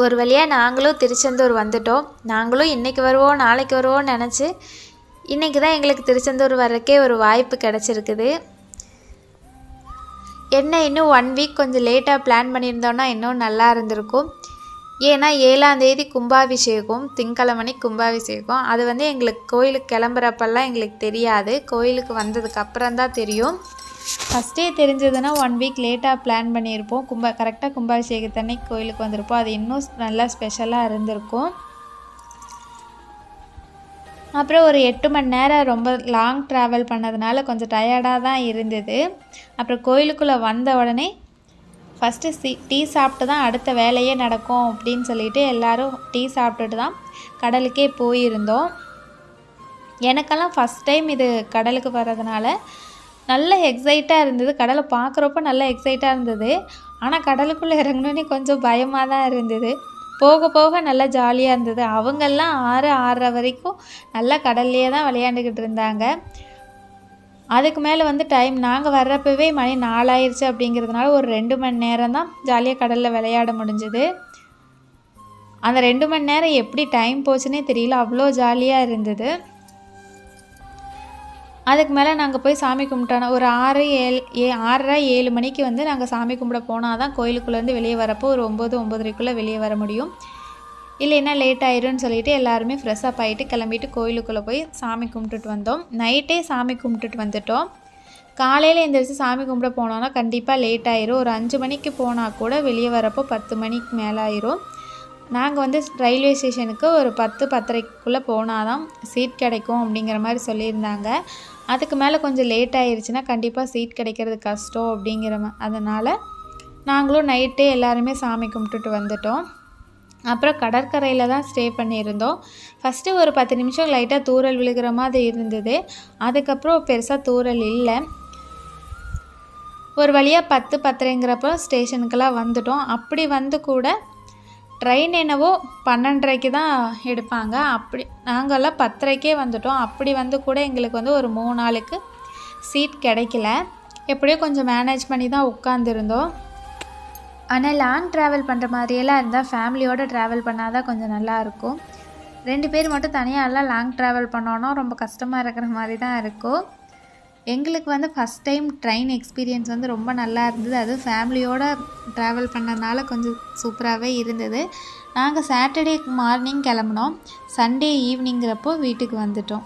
ஒரு வழியாக நாங்களும் திருச்செந்தூர் வந்துட்டோம். நாங்களும் இன்றைக்கி வருவோம் நாளைக்கு வருவோம்னு நினச்சி இன்றைக்கி தான் எங்களுக்கு திருச்செந்தூர் வர்றதுக்கே ஒரு வாய்ப்பு கிடச்சிருக்குது. என்ன இன்னும் 1 வீக் கொஞ்சம் லேட்டாக பிளான் பண்ணியிருந்தோன்னா இன்னும் நல்லா இருந்திருக்கும். ஏன்னா 7ஆம் தேதி கும்பாபிஷேகம், திங்கக்கிழமை கும்பாபிஷேகம். அது எங்களுக்கு கோயிலுக்கு கிளம்புறப்பெல்லாம் எங்களுக்கு தெரியாது, கோயிலுக்கு வந்ததுக்கு அப்புறம் தான் தெரியும். ஃபஸ்ட்டே தெரிஞ்சதுன்னா 1 வீக் லேட்டாக பிளான் பண்ணியிருப்போம். கரெக்டாக கும்பாபிஷேகத்தன்னைக்கு கோயிலுக்கு வந்திருப்போம். அது இன்னும் நல்லா ஸ்பெஷலாக இருந்திருக்கும். அப்புறம் ஒரு 8 மணி நேரம் ரொம்ப லாங் ட்ராவல் பண்ணதுனால கொஞ்சம் டயர்டாக தான் இருந்தது. அப்புறம் கோயிலுக்குள்ளே வந்த உடனே ஃபஸ்ட்டு டீ சாப்பிட்டு தான் அடுத்த வேலையே நடக்கும் அப்படின்னு சொல்லிட்டு எல்லோரும் டீ சாப்பிட்டுட்டு தான் கடலுக்கே போயிருந்தோம். எனக்கெல்லாம் ஃபஸ்ட் டைம் இது கடலுக்கு வர்றதுனால நல்ல எக்ஸைட்டாக இருந்தது. கடலை பார்க்குறப்ப நல்லா எக்ஸைட்டாக இருந்தது. ஆனால் கடலுக்குள்ளே இறங்கணுன்னே கொஞ்சம் பயமாக தான் இருந்தது. போக போக நல்லா ஜாலியாக இருந்தது. அவங்கெல்லாம் 6, 6:30 வரைக்கும் நல்லா கடல்லையே தான் விளையாண்டுக்கிட்டு இருந்தாங்க. அதுக்கு மேலே டைம் நாங்கள் வர்றப்பவே மணி 4 ஆயிடுச்சு. அப்படிங்கிறதுனால ஒரு 2 மணி நேரம் தான் ஜாலியாக கடலில் விளையாட முடிஞ்சுது. அந்த 2 மணி நேரம் எப்படி டைம் போச்சுன்னே தெரியல, அவ்வளோ ஜாலியாக இருந்தது. அதுக்கு மேலே நாங்கள் போய் சாமி கும்பிட்டோன்னா ஒரு 6:30 7 மணிக்கு நாங்கள் சாமி கும்பிட போனால் தான் கோயிலுக்குள்ளேருந்து வெளியே வரப்போ ஒரு 9, 9:30க்குள்ளே வெளியே வர முடியும். இல்லைன்னா லேட் ஆயிரும்னு சொல்லிட்டு எல்லாருமே ஃப்ரெஷ்ஷப் ஆகிட்டு கிளம்பிட்டு கோயிலுக்குள்ளே போய் சாமி கும்பிட்டுட்டு வந்தோம். நைட்டே சாமி கும்பிட்டுட்டு வந்துட்டோம். காலையில் எழுந்திரிச்சு சாமி கும்பிட போனோன்னா கண்டிப்பாக லேட் ஆயிரும். ஒரு 5 மணிக்கு போனால் கூட வெளியே வரப்போ 10 மணிக்கு மேலே ஆயிரும். நாங்கள் ரயில்வே ஸ்டேஷனுக்கு ஒரு 10, 10:30க்குள்ளே போனால் தான் சீட் கிடைக்கும் அப்படிங்கிற மாதிரி சொல்லியிருந்தாங்க. அதுக்கு மேலே கொஞ்சம் லேட் ஆகிருச்சுன்னா கண்டிப்பாக சீட் கிடைக்கிறது கஷ்டம் அதனால் நாங்களும் நைட்டே எல்லாருமே சாமி கும்பிட்டுட்டு வந்துட்டோம். அப்புறம் கடற்கரையில் தான் ஸ்டே பண்ணியிருந்தோம். ஃபஸ்ட்டு ஒரு 10 நிமிஷம் லைட்டாக தூறல் விழுகிற மாதிரி இருந்தது. அதுக்கப்புறம் பெருசாக தூறல் இல்லை. ஒரு வழியாக 10, 10:30ங்கிறப்போ ஸ்டேஷனுக்கெல்லாம் வந்துட்டோம். அப்படி கூட ட்ரெயின் என்னவோ 12:30க்கு தான் எடுப்பாங்க. அப்படி நாங்கள்லாம் 10:30க்கே வந்துட்டோம். அப்படி கூட எங்களுக்கு ஒரு 3 நாளுக்கு சீட் கிடைக்கல. எப்படியோ கொஞ்சம் மேனேஜ் பண்ணி தான் உட்காந்துருந்தோம். ஆனால் லாங் ட்ராவல் பண்ணுற மாதிரியெல்லாம் இருந்தால் ஃபேமிலியோடு ட்ராவல் பண்ணால் தான் கொஞ்சம் நல்லாயிருக்கும். 2 பேர் மட்டும் தனியாகலாம் லாங் ட்ராவல் பண்ணோன்னா ரொம்ப கஷ்டமாக இருக்கிற மாதிரி தான் இருக்கும். எங்களுக்கு ஃபஸ்ட் டைம் ட்ரெயின் எக்ஸ்பீரியன்ஸ் ரொம்ப நல்லா இருந்தது. அதுவும் ஃபேமிலியோடு ட்ராவல் பண்ணதுனால கொஞ்சம் சூப்பராகவே இருந்தது. நாங்கள் சாட்டர்டே மார்னிங் கிளம்புனோம். சண்டே ஈவினிங்கிறப்போ வீட்டுக்கு வந்துட்டோம்.